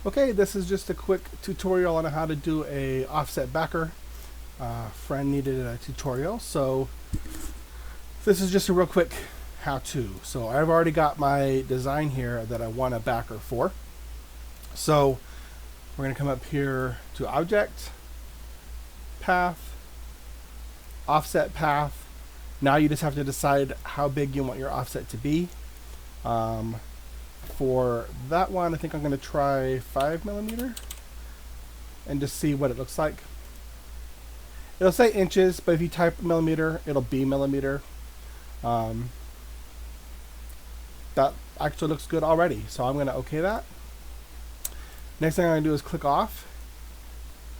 Okay, this is just a quick tutorial on how to do a offset backer. Friend needed a tutorial, so this is just a real quick how-to. So I've already got my design here that I want a backer for. So we're going to come up here to Object, Path, Offset Path. Now you just have to decide how big you want your offset to be. For that one, I think I'm going to try 5mm and just see what it looks like. It'll say inches, but if you type millimeter, it'll be millimeter. That actually looks good already, so I'm going to OK that. Next thing I'm going to do is click off.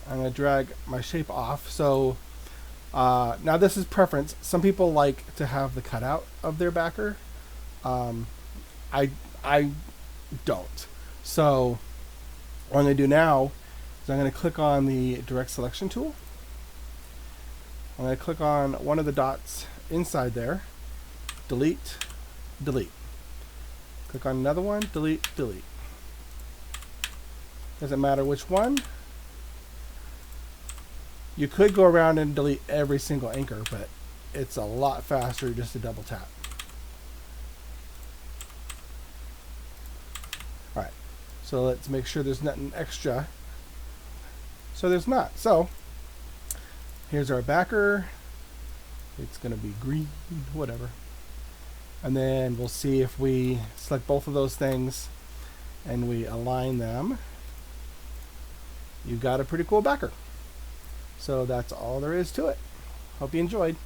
I'm going to drag my shape off. So now this is preference. Some people like to have the cutout of their backer. I don't. So what I'm going to do now is I'm going to click on the direct selection tool. I'm going to click on one of the dots inside there, delete, delete. Click on another one, delete, delete. Doesn't matter which one. You could go around and delete every single anchor, but it's a lot faster just to double tap. Alright, so let's make sure there's nothing extra. So there's not. So here's our backer. It's going to be green, whatever. And then we'll see if we select both of those things and we align them. You've got a pretty cool backer. So that's all there is to it. Hope you enjoyed.